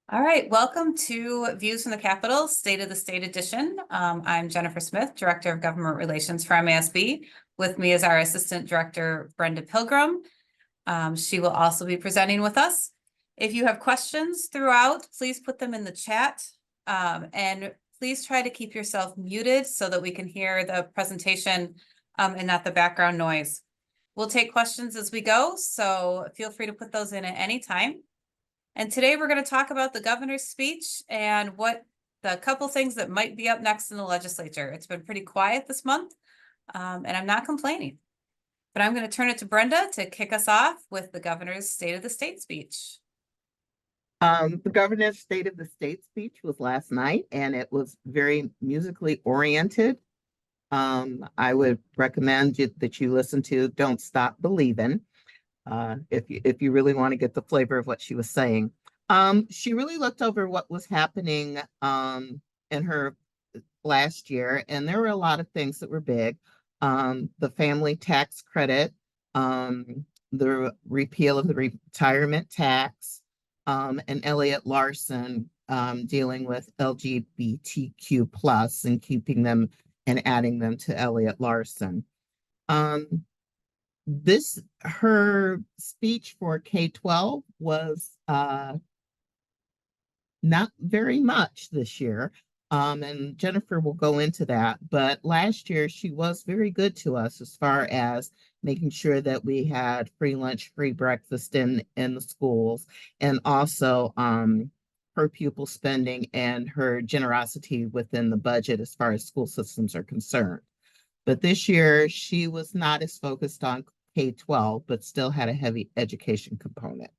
All right, welcome to Views from the Capitol, State of the State Edition. I'm Jennifer Smith, Director of Government Relations for MASB. With me is our Assistant Director, Brenda Pilgrim. She will also be presenting with us. If you have questions throughout, please put them in the chat. And please try to keep yourself muted so that we can hear the presentation and not the background noise. We'll take questions as we go, so feel free to put those in at any time. And today we're going to talk about the governor's speech and what the couple things that might be up next in the legislature. It's been pretty quiet this month, and I'm not complaining. But I'm going to turn it to Brenda to kick us off with the governor's State of the State speech. The governor's State of the State speech was last night, and it was very musically oriented. I would recommend that you listen to "Don't Stop Believing" if you really want to get the flavor of what she was saying. She really looked over what was happening in her last year, and there were a lot of things that were big. The family tax credit, the repeal of the retirement tax, and Elliott Larson dealing with LGBTQ plus and keeping them and adding them to Elliott Larson. Her speech for K-12 was not very much this year. And Jennifer will go into that. But last year, she was very good to us as far as making sure that we had free lunch, free breakfast in the schools, and also her pupil spending and her generosity within the budget as far as school systems are concerned. But this year, she was not as focused on K-12, but still had a heavy education component.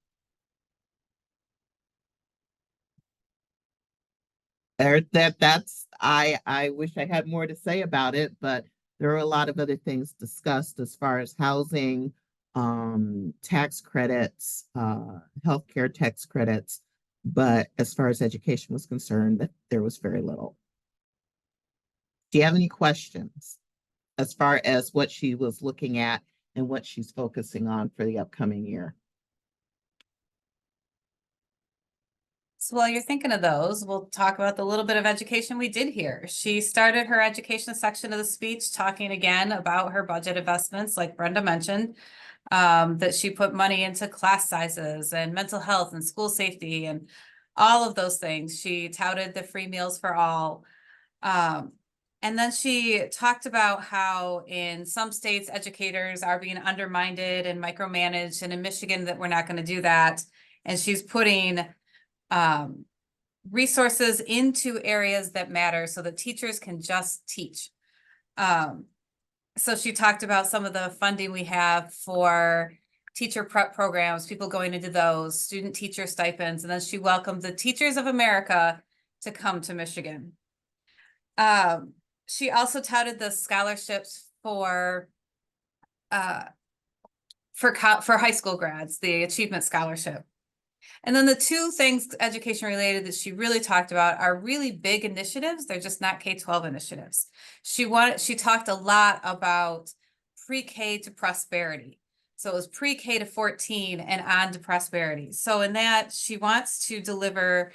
I wish I had more to say about it, but there are a lot of other things discussed as far as housing, tax credits, healthcare tax credits. But as far as education was concerned, there was very little. Do you have any questions as far as what she was looking at and what she's focusing on for the upcoming year? So while you're thinking of those, we'll talk about the little bit of education we did here. She started her education section of the speech talking again about her budget investments, like Brenda mentioned, that she put money into class sizes and mental health and school safety and all of those things. She touted the free meals for all. And then she talked about how in some states, educators are being undermined and micromanaged, and in Michigan that we're not going to do that. And she's putting resources into areas that matter so that teachers can just teach. So she talked about some of the funding we have for teacher prep programs, people going into those, student teacher stipends, and then she welcomed the Teachers of America to come to Michigan. She also touted the scholarships for high school grads, the Achievement Scholarship. And then the two things education related that she really talked about are really big initiatives. They're just not K-12 initiatives. She talked a lot about pre-K to prosperity. So it was pre-K to 14 and on to prosperity. So in that, she wants to deliver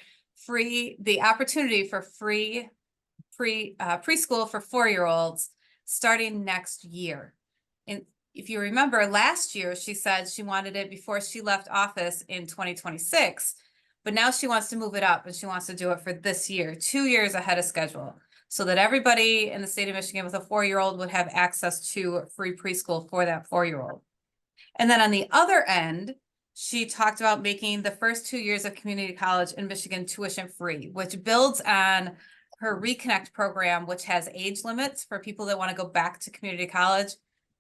the opportunity for free preschool for 4-year-olds starting next year. And if you remember last year, she said she wanted it before she left office in 2026, but now she wants to move it up and she wants to do it for this year, 2 years ahead of schedule, so that everybody in the state of Michigan with a 4-year-old would have access to free preschool for that 4-year-old. And then on the other end, she talked about making the first 2 years of community college in Michigan tuition free, which builds on her Reconnect program, which has age limits for people that want to go back to community college.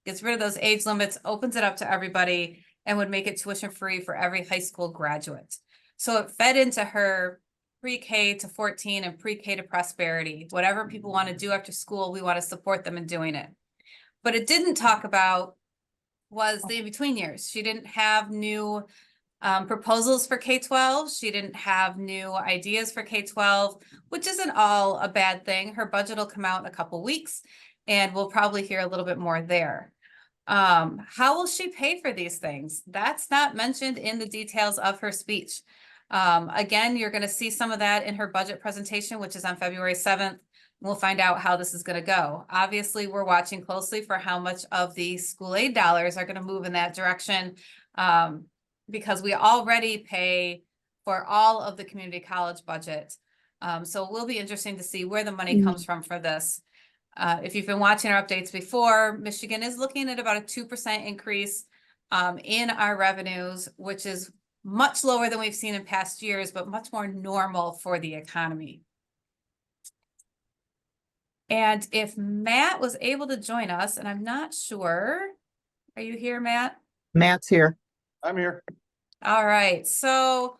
Gets rid of those age limits, opens it up to everybody, and would make it tuition free for every high school graduate. So it fed into her pre-K to 14 and pre-K to prosperity. Whatever people want to do after school, we want to support them in doing it. But it didn't talk about was the in-between years. She didn't have new proposals for K-12. She didn't have new ideas for K-12, which isn't all a bad thing. Her budget will come out in a couple weeks, and we'll probably hear a little bit more there. How will she pay for these things? That's not mentioned in the details of her speech. Again, you're gonna see some of that in her budget presentation, which is on February 7th. We'll find out how this is gonna go. Obviously, we're watching closely for how much of the school aid dollars are gonna move in that direction. Because we already pay for all of the community college budget. So it will be interesting to see where the money comes from for this. If you've been watching our updates before, Michigan is looking at about a 2% increase in our revenues, which is much lower than we've seen in past years, but much more normal for the economy. And if Matt was able to join us, and I'm not sure, are you here, Matt? Matt's here. I'm here. All right, so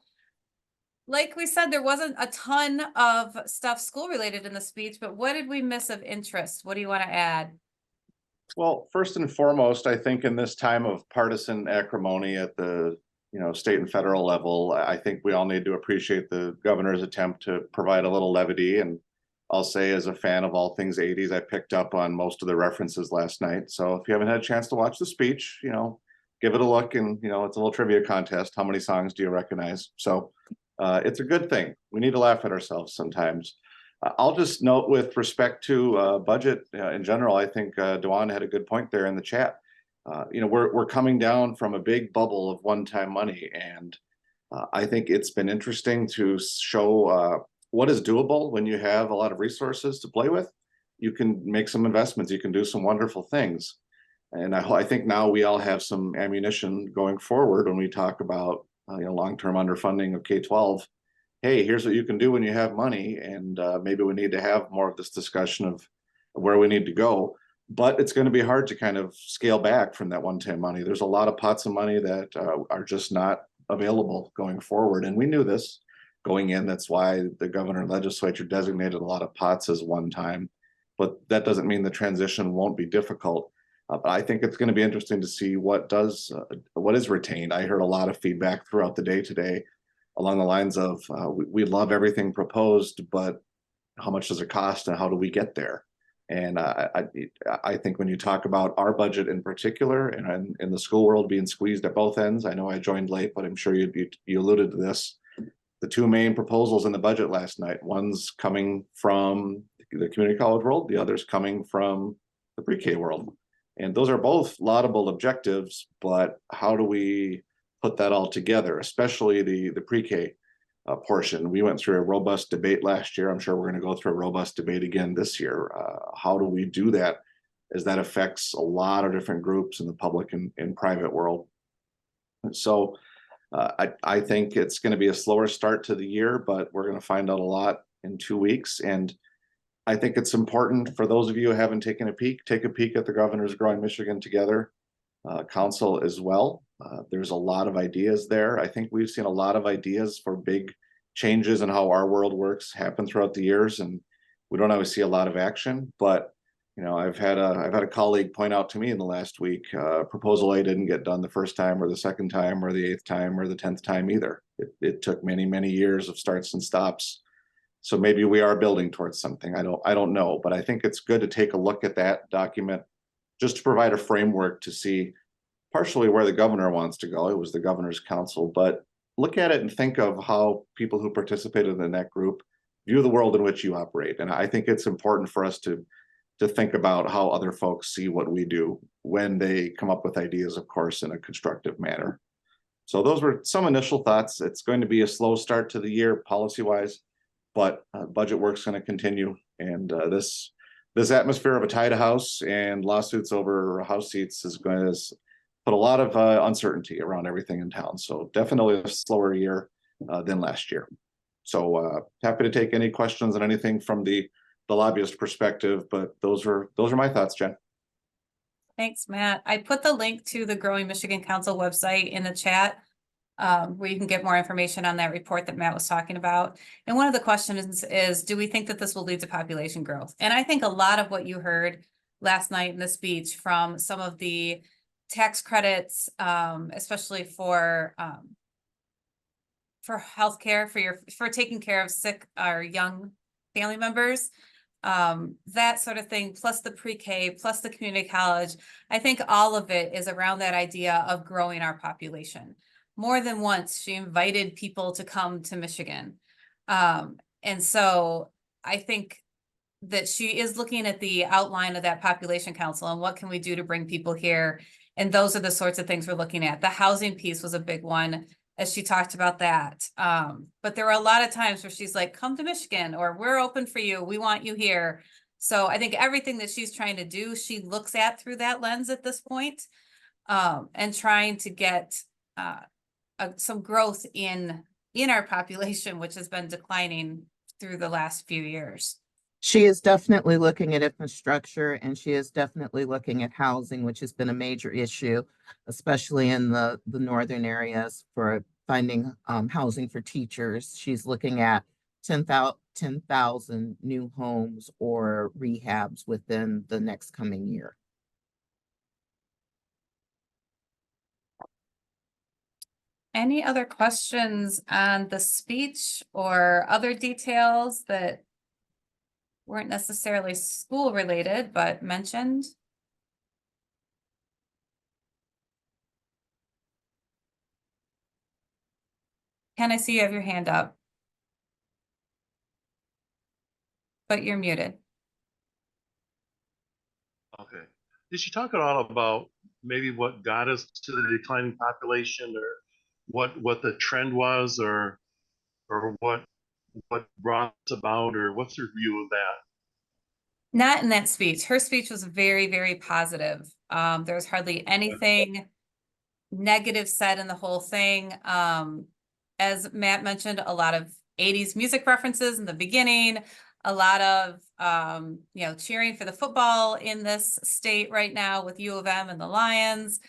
like we said, there wasn't a ton of stuff school related in the speech, but what did we miss of interest? What do you want to add? Well, first and foremost, I think in this time of partisan acrimony at the state and federal level, I think we all need to appreciate the governor's attempt to provide a little levity. And I'll say, as a fan of all things 80s, I picked up on most of the references last night. So if you haven't had a chance to watch the speech, give it a look. And it's a little trivia contest. How many songs do you recognize? So it's a good thing. We need to laugh at ourselves sometimes. I'll just note, with respect to budget in general, I think Dewan had a good point there in the chat. We're coming down from a big bubble of one-time money, and I think it's been interesting to show what is doable when you have a lot of resources to play with. You can make some investments, you can do some wonderful things, and I think now we all have some ammunition going forward when we talk about long-term underfunding of K-12. Hey, here's what you can do when you have money, and maybe we need to have more of this discussion of where we need to go. But it's going to be hard to kind of scale back from that one-time money. There's a lot of pots of money that are just not available going forward, and we knew this going in. That's why the governor and legislature designated a lot of pots as one-time. But that doesn't mean the transition won't be difficult. But I think it's going to be interesting to see what is retained. I heard a lot of feedback throughout the day today along the lines of we love everything proposed, but how much does it cost and how do we get there? And I think when you talk about our budget in particular, and in the school world being squeezed at both ends, I know I joined late, but I'm sure you alluded to this. The two main proposals in the budget last night, one's coming from the community college world, the other's coming from the pre-K world. And those are both laudable objectives, but how do we put that all together, especially the pre-K portion? We went through a robust debate last year. I'm sure we're going to go through a robust debate again this year. How do we do that, as that affects a lot of different groups in the public and private world? So I think it's going to be a slower start to the year, but we're going to find out a lot in 2 weeks. And I think it's important for those of you who haven't taken a peek, take a peek at the Governor's Growing Michigan Together Council as well. There's a lot of ideas there. I think we've seen a lot of ideas for big changes in how our world works happen throughout the years, and we don't always see a lot of action. But I've had a colleague point out to me in the last week, proposal A didn't get done the first time or the second time or the 8th time or the 10th time either. It took many years of starts and stops. So maybe we are building towards something. I don't know, but I think it's good to take a look at that document just to provide a framework to see partially where the governor wants to go. It was the governor's council, but look at it and think of how people who participated in that group view the world in which you operate. And I think it's important for us to think about how other folks see what we do when they come up with ideas, of course, in a constructive manner. So those were some initial thoughts. It's going to be a slow start to the year policy-wise, but budget work's going to continue. And this atmosphere of a tied house and lawsuits over house seats is going to put a lot of uncertainty around everything in town. So definitely a slower year than last year. So happy to take any questions on anything from the lobbyist perspective, but those are my thoughts, Jen. Thanks, Matt. I put the link to the Growing Michigan Council website in the chat, where you can get more information on that report that Matt was talking about. And one of the questions is, do we think that this will lead to population growth? And I think a lot of what you heard last night in the speech from some of the tax credits, especially for healthcare, for taking care of sick or young family members, that sort of thing, plus the pre-K, plus the community college. I think all of it is around that idea of growing our population. more than once, she invited people to come to Michigan. And so I think that she is looking at the outline of that population council and what can we do to bring people here? And those are the sorts of things we're looking at. The housing piece was a big one, as she talked about that. But there were a lot of times where she's like, come to Michigan, or we're open for you. We want you here. So I think everything that she's trying to do, she looks at through that lens at this point, and trying to get some growth in our population, which has been declining through the last few years. She is definitely looking at infrastructure, and she is definitely looking at housing, which has been a major issue, especially in the northern areas for finding housing for teachers. She's looking at 10,000 new homes or rehabs within the next coming year. Any other questions on the speech or other details that weren't necessarily school related, but mentioned? Can I see you have your hand up? But you're muted. Okay. Did she talk at all about maybe what got us to the declining population, or what the trend was, or what brought us about, or what's your view of that? Not in that speech. Her speech was very, very positive. There was hardly anything negative said in the whole thing. As Matt mentioned, a lot of 80s music references in the beginning, a lot of cheering for the football in this state right now with U of M and the Lions.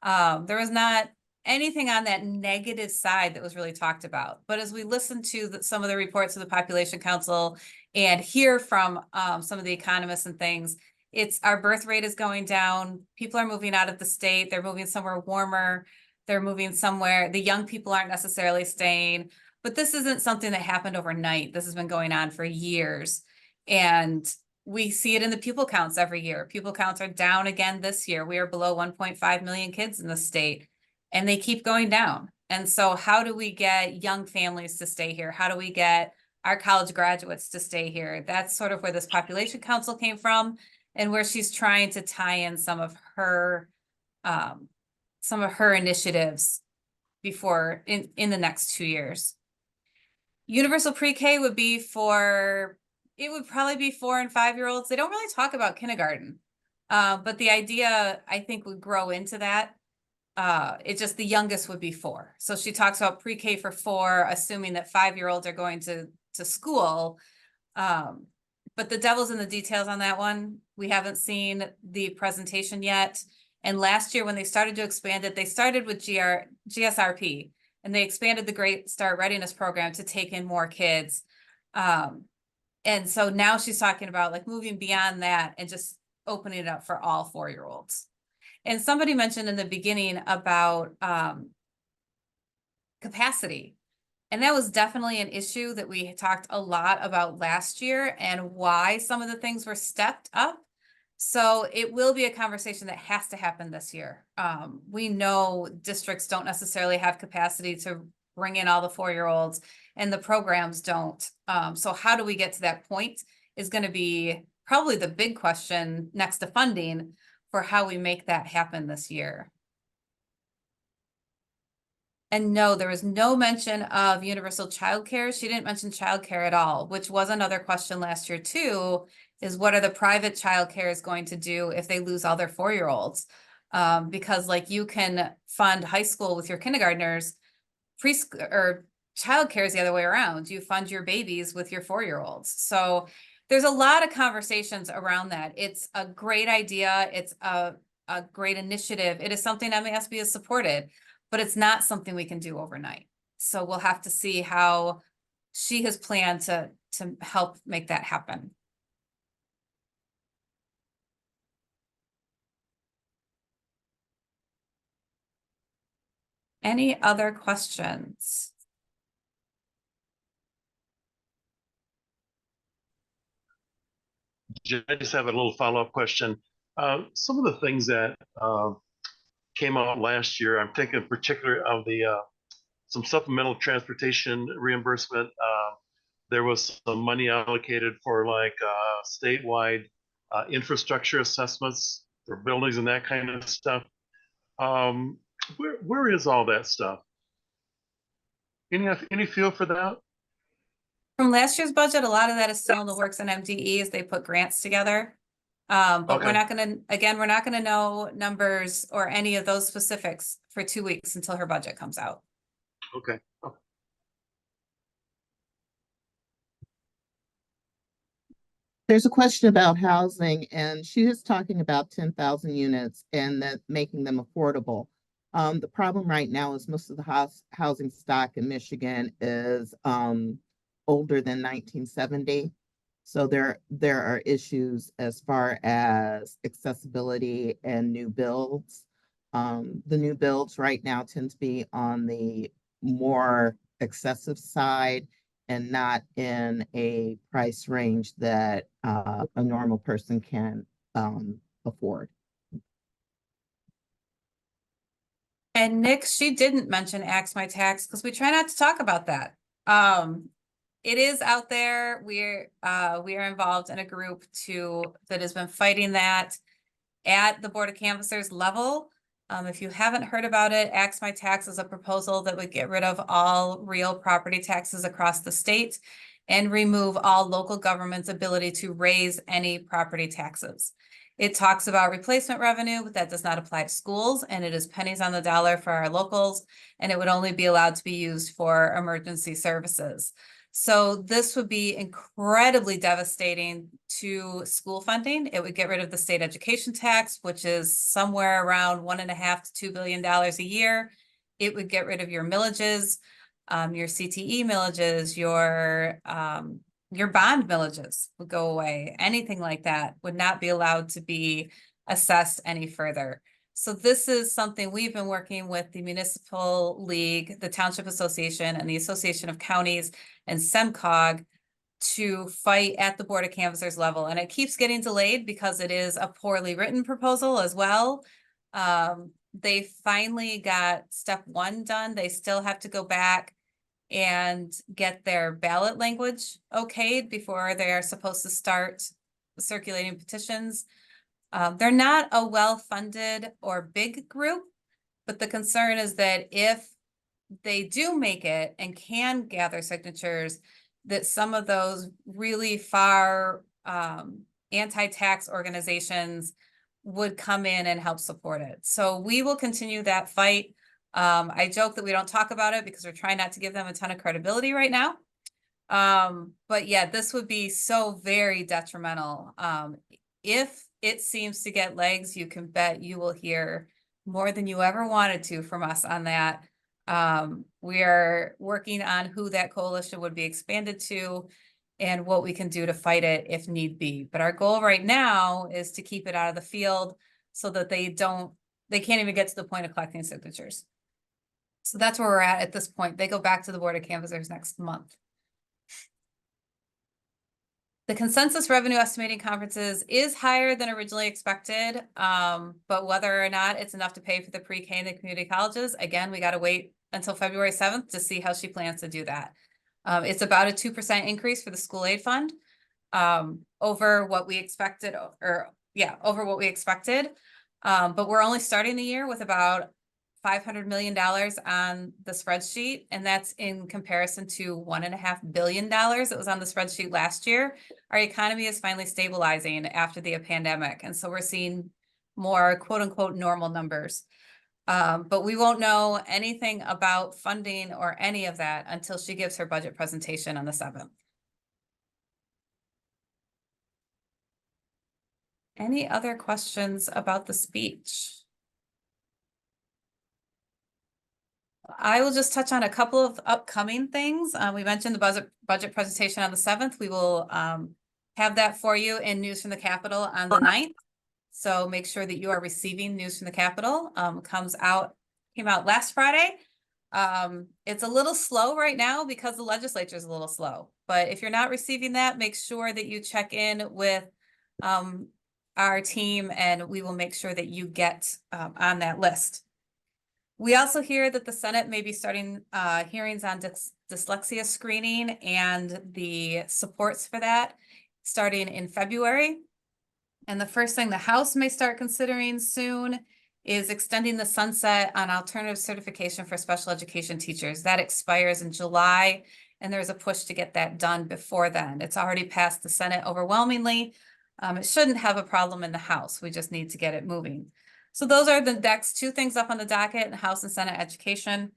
There was not anything on that negative side that was really talked about. But as we listen to some of the reports of the Population Council and hear from some of the economists and things, it's our birth rate is going down. People are moving out of the state. They're moving somewhere warmer. They're moving somewhere. The young people aren't necessarily staying. But this isn't something that happened overnight. This has been going on for years. And we see it in the pupil counts every year. Pupil counts are down again this year. We are below 1.5 million kids in the state, and they keep going down. And so how do we get young families to stay here? How do we get our college graduates to stay here? That's sort of where this Population Council came from, and where she's trying to tie in some of her initiatives before in the next 2 years. Universal pre-K would be it would probably be 4 and 5-year-olds. They don't really talk about kindergarten, but the idea, I think, would grow into that. It just, the youngest would be 4. So she talks about pre-K for 4, assuming that 5-year-olds are going to school. But the devil's in the details on that one. We haven't seen the presentation yet. And last year when they started to expand it, they started with GSRP, and they expanded the Great Start Readiness Program to take in more kids. And so now she's talking about like moving beyond that and just opening it up for all 4-year-olds. And somebody mentioned in the beginning about capacity. And that was definitely an issue that we talked a lot about last year, and why some of the things were stepped up. So it will be a conversation that has to happen this year. We know districts don't necessarily have capacity to bring in all the 4-year-olds, and the programs don't. So how do we get to that point is going to be probably the big question next to funding for how we make that happen this year. And no, there was no mention of universal childcare. She didn't mention childcare at all, which was another question last year too, is what are the private childcares going to do if they lose all their 4-year-olds? Because like you can fund high school with your kindergartners, preschool or childcare is the other way around. You fund your babies with your 4-year-olds. So there's a lot of conversations around that. It's a great idea. It's a great initiative. It is something MASB has supported, but it's not something we can do overnight. So we'll have to see how she has planned to help make that happen. Any other questions? I just have a little follow-up question. Some of the things that came out last year, I'm thinking in particular of the some supplemental transportation reimbursement. There was some money allocated for like statewide infrastructure assessments for buildings and that kind of stuff. Where is all that stuff? Any feel for that? From last year's budget, a lot of that is still in the works in MDE as they put grants together. But we're Okay. not gonna, again, we're not gonna know numbers or any of those specifics for 2 weeks until her budget comes out. Okay. There's a question about housing, and she is talking about 10,000 units and that making them affordable. The problem right now is most of the housing stock in Michigan is older than 1970. So there are issues as far as accessibility and new builds. The new builds right now tend to be on the more excessive side and not in a price range that a normal person can afford. And Nick, she didn't mention Axe My Tax because we try not to talk about that. It is out there. We are involved in a group that has been fighting that at the Board of Canvassers level. If you haven't heard about it, Axe My Tax is a proposal that would get rid of all real property taxes across the state and remove all local government's ability to raise any property taxes. It talks about replacement revenue, but that does not apply to schools, and it is pennies on the dollar for our locals, and it would only be allowed to be used for emergency services. So this would be incredibly devastating to school funding. It would get rid of the state education tax, which is somewhere around $1.5 to $2 billion a year. It would get rid of your millages, your CTE millages, your bond millages would go away. Anything like that would not be allowed to be assessed any further. So this is something we've been working with the Municipal League, the Township Association, and the Association of Counties and SEMCOG to fight at the Board of Canvassers level. And it keeps getting delayed because it is a poorly written proposal as well. They finally got step 1 done. They still have to go back and get their ballot language okayed before they are supposed to start circulating petitions. They're not a well-funded or big group, but the concern is that if they do make it and can gather signatures, that some of those really far anti-tax organizations would come in and help support it. So we will continue that fight. I joke that we don't talk about it because we're trying not to give them a ton of credibility right now. But yeah, this would be so very detrimental. If it seems to get legs, you can bet you will hear more than you ever wanted to from us on that. We are working on who that coalition would be expanded to and what we can do to fight it if need be. But our goal right now is to keep it out of the field so that they can't even get to the point of collecting signatures. So that's where we're at this point. They go back to the Board of Canvassers next month. The consensus revenue estimating conferences is higher than originally expected, but whether or not it's enough to pay for the pre-K and the community colleges, again, we got to wait until February 7th to see how she plans to do that. It's about a 2% increase for the school aid fund, over what we expected, over what we expected. But we're only starting the year with about $500 million on the spreadsheet, and that's in comparison to $1.5 billion that was on the spreadsheet last year. Our economy is finally stabilizing after the pandemic, and so we're seeing more quote unquote normal numbers. But we won't know anything about funding or any of that until she gives her budget presentation on the 7th. Any other questions about the speech? I will just touch on a couple of upcoming things. We mentioned the budget presentation on the 7th. We will have that for you in News from the Capitol on the 9th. So make sure that you are receiving News from the Capitol. Came out last Friday. It's a little slow right now because the legislature is a little slow. But if you're not receiving that, make sure that you check in with our team and we will make sure that you get on that list. We also hear that the Senate may be starting hearings on dyslexia screening and the supports for that starting in February. And the first thing the House may start considering soon is extending the sunset on alternative certification for special education teachers. That expires in July, and there's a push to get that done before then. It's already passed the Senate overwhelmingly. It shouldn't have a problem in the House. We just need to get it moving. So those are the next two things up on the docket in House and Senate education.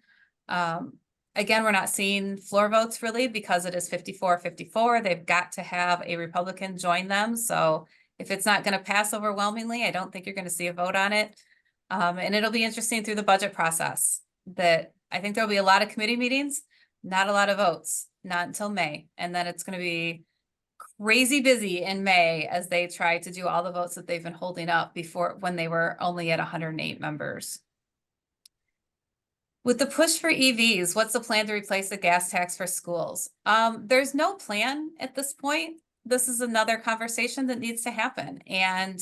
Again, we're not seeing floor votes really because it is 54-54. They've got to have a Republican join them. So if it's not going to pass overwhelmingly, I don't think you're going to see a vote on it. And it'll be interesting through the budget process that I think there'll be a lot of committee meetings, not a lot of votes, not until May. And then it's going to be crazy busy in May as they try to do all the votes that they've been holding up before when they were only at 108 members. With the push for EVs, what's the plan to replace the gas tax for schools? There's no plan at this point. This is another conversation that needs to happen. And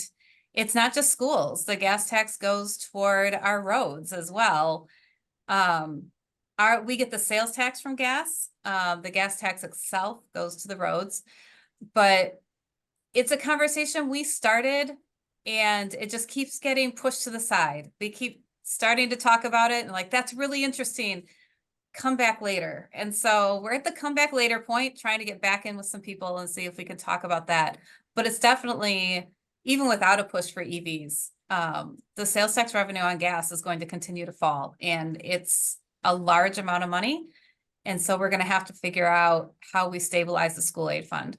it's not just schools. The gas tax goes toward our roads as well. We get the sales tax from gas. The gas tax itself goes to the roads. But it's a conversation we started and it just keeps getting pushed to the side. They keep starting to talk about it and like, that's really interesting. Come back later. And so we're at the come back later point, trying to get back in with some people and see if we can talk about that. But it's definitely, even without a push for EVs, the sales tax revenue on gas is going to continue to fall. And it's a large amount of money. And so we're going to have to figure out how we stabilize the school aid fund.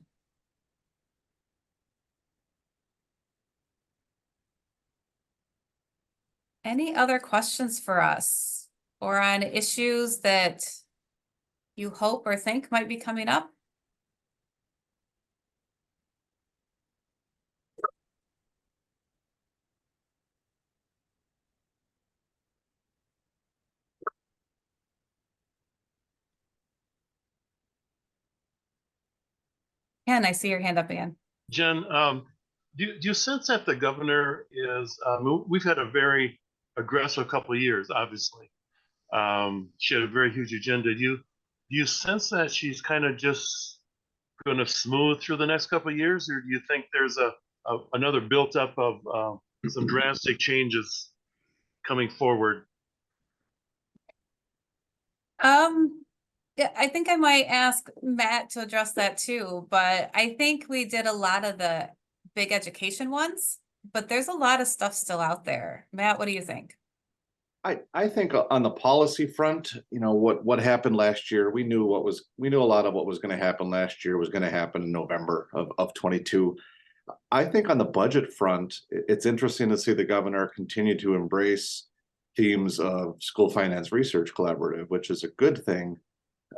Any other questions for us or on issues that you hope or think might be coming up? Ken, I see your hand up again. Jen, do you sense that the governor is, we've had a very aggressive couple of years, obviously. She had a very huge agenda. Do you sense that she's kind of just going to smooth through the next couple of years, or do you think there's another built up of some drastic changes coming forward? Yeah, I think I might ask Matt to address that too, but I think we did a lot of the big education ones, but there's a lot of stuff still out there. Matt, what do you think? I think on the policy front, you know, what happened last year, we knew a lot of what was going to happen last year was going to happen in November of 22. I think on the budget front, it's interesting to see the governor continue to embrace themes of School Finance Research Collaborative, which is a good thing.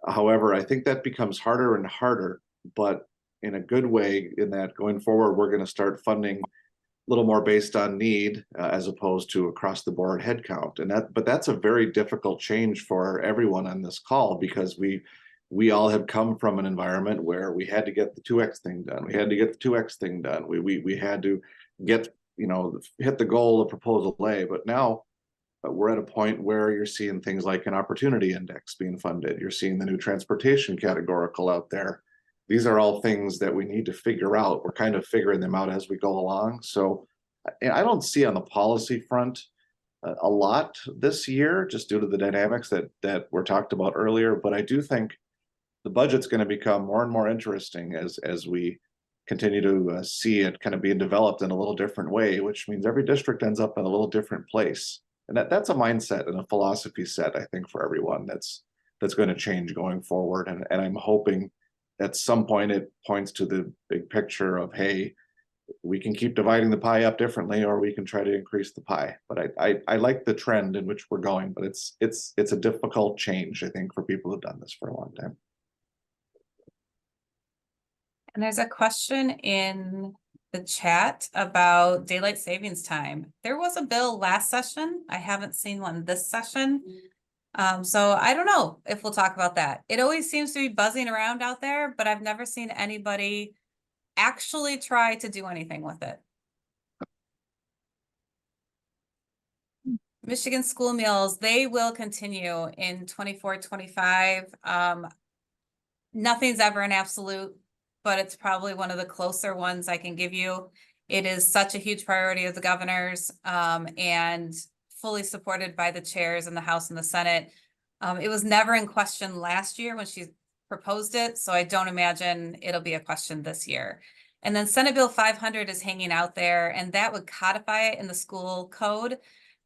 However, I think that becomes harder and harder, but in a good way, in that going forward, we're going to start funding a little more based on need as opposed to across the board headcount. But that's a very difficult change for everyone on this call, because we all have come from an environment where we had to get the 2X thing done. We had to get the 2X thing done. We had to get, you know, hit the goal of proposal A, but now we're at a point where you're seeing things like an opportunity index being funded. You're seeing the new transportation categorical out there. These are all things that we need to figure out. We're kind of figuring them out as we go along. So I don't see on the policy front a lot this year, just due to the dynamics that were talked about earlier. But I do think the budget's going to become more and more interesting as we continue to see it kind of being developed in a little different way, which means every district ends up in a little different place. And that's a mindset and a philosophy set, I think, for everyone that's going to change going forward. And I'm hoping at some point it points to the big picture of, hey, we can keep dividing the pie up differently, or we can try to increase the pie. But I like the trend in which we're going, but it's a difficult change, I think, for people who've done this for a long time. And there's a question in the chat about daylight savings time. There was a bill last session. I haven't seen one this session. So I don't know if we'll talk about that. It always seems to be buzzing around out there, but I've never seen anybody actually try to do anything with it. Michigan school meals, they will continue in 24, 25. Nothing's ever an absolute, but it's probably one of the closer ones I can give you. It is such a huge priority of the governors, and fully supported by the chairs in the House and the Senate. It was never in question last year when she proposed it, so I don't imagine it'll be a question this year. And then Senate Bill 500 is hanging out there, and that would codify it in the school code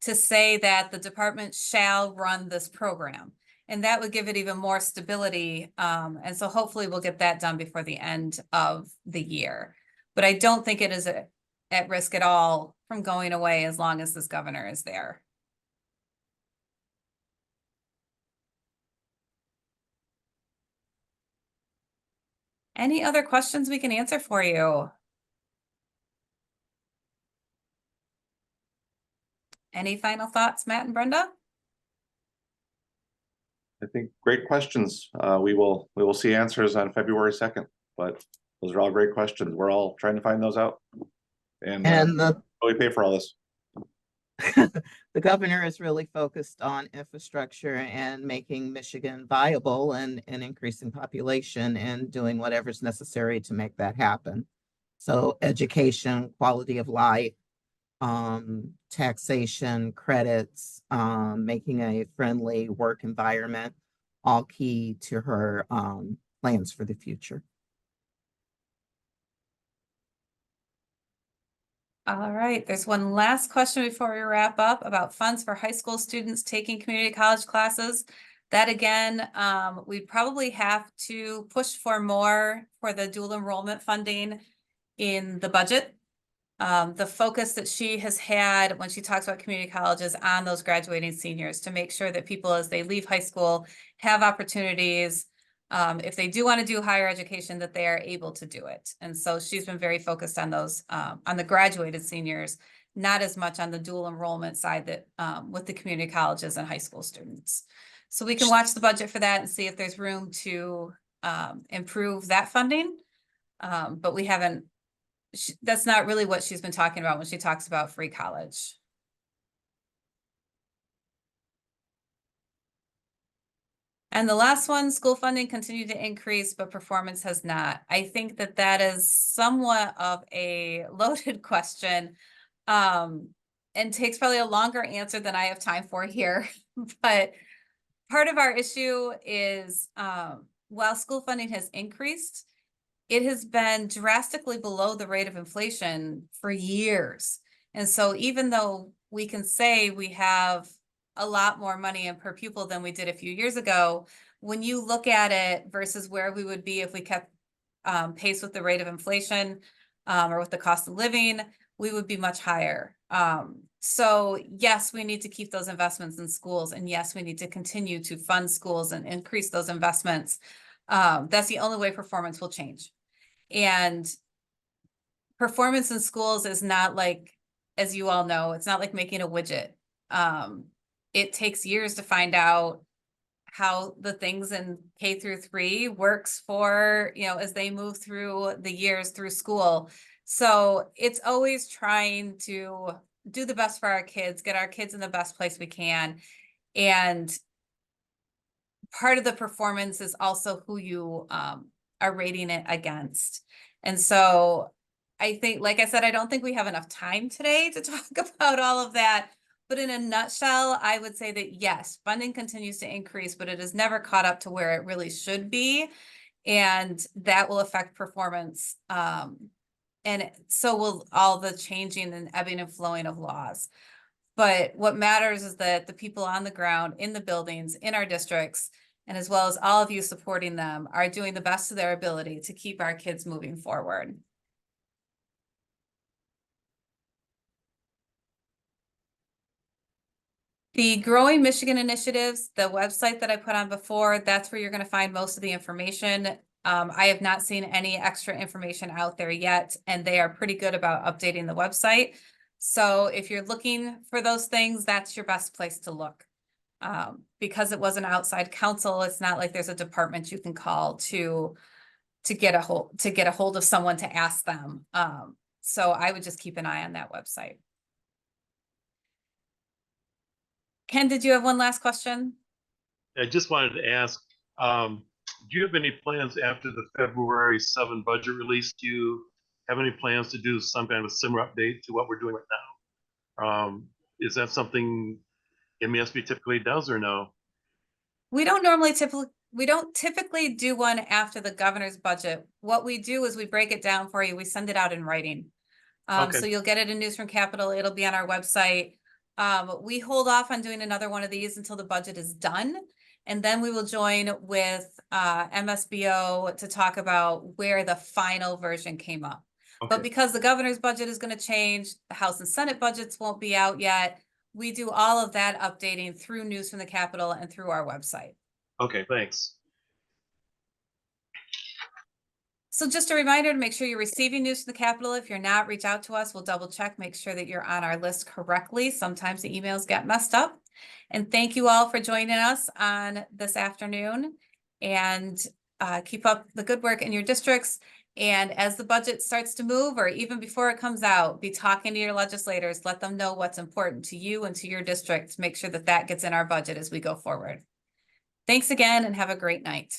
to say that the department shall run this program. And that would give it even more stability. And so hopefully we'll get that done before the end of the year. But I don't think it is at risk at all from going away as long as this governor is there. Any other questions we can answer for you? Any final thoughts, Matt and Brenda? I think great questions. We will see answers on February 2nd, but those are all great questions. We're all trying to find those out. And we pay for all this. the governor is really focused on infrastructure and making Michigan viable and increasing population and doing whatever's necessary to make that happen. So education, quality of life, taxation, credits, making a friendly work environment, all key to her plans for the future. All right, there's one last question before we wrap up about funds for high school students taking community college classes. That again, we probably have to push for more for the dual enrollment funding in the budget. The focus that she has had when she talks about community colleges on those graduating seniors to make sure that people, as they leave high school, have opportunities. If they do want to do higher education, that they are able to do it. And so she's been very focused on those, on the graduated seniors, not as much on the dual enrollment side that with the community colleges and high school students. So we can watch the budget for that and see if there's room to improve that funding. But we haven't, that's not really what she's been talking about when she talks about free college. And the last one, school funding continued to increase, but performance has not. I think that that is somewhat of a loaded question, and takes probably a longer answer than I have time for here. But part of our issue is, while school funding has increased, it has been drastically below the rate of inflation for years. And so even though we can say we have a lot more money in per pupil than we did a few years ago, when you look at it versus where we would be if we kept pace with the rate of inflation or with the cost of living, we would be much higher. So yes, we need to keep those investments in schools, and yes, we need to continue to fund schools and increase those investments. That's the only way performance will change. And performance in schools is not like, as you all know, it's not like making a widget. It takes years to find out how the things in K through 3 works for, you know, as they move through the years through school. So it's always trying to do the best for our kids, get our kids in the best place we can. And part of the performance is also who you are rating it against. And so I think, like I said, I don't think we have enough time today to talk about all of that. But in a nutshell, I would say that yes, funding continues to increase, but it has never caught up to where it really should be. And that will affect performance. And so will all the changing and ebbing and flowing of laws. But what matters is that the people on the ground, in the buildings, in our districts, and as well as all of you supporting them, are doing the best of their ability to keep our kids moving forward. The Growing Michigan Initiatives, the website that I put on before, that's where you're going to find most of the information. I have not seen any extra information out there yet, and they are pretty good about updating the website. So if you're looking for those things, that's your best place to look. Because it was an outside counsel, it's not like there's a department you can call to get a hold of someone to ask them. So I would just keep an eye on that website. Ken, did you have one last question? I just wanted to ask, do you have any plans after the February 7 budget release? Do you have any plans to do some kind of a similar update to what we're doing right now? Is that something MASB typically does or no? We don't typically do one after the governor's budget. What we do is we break it down for you. We send it out in writing. Okay. So you'll get it in News from Capitol. It'll be on our website. We hold off on doing another one of these until the budget is done. And then we will join with MSBO to talk about where the final version came up. But Okay. because the governor's budget is going to change, the House and Senate budgets won't be out yet. We do all of that updating through News from the Capitol and through our website. Okay, thanks. So just a reminder to make sure you're receiving News from the Capitol. If you're not, reach out to us. We'll double check, make sure that you're on our list correctly. Sometimes the emails get messed up. And thank you all for joining us on this afternoon, and keep up the good work in your districts. And as the budget starts to move, or even before it comes out, be talking to your legislators, let them know what's important to you and to your district. Make sure that that gets in our budget as we go forward. Thanks again and have a great night.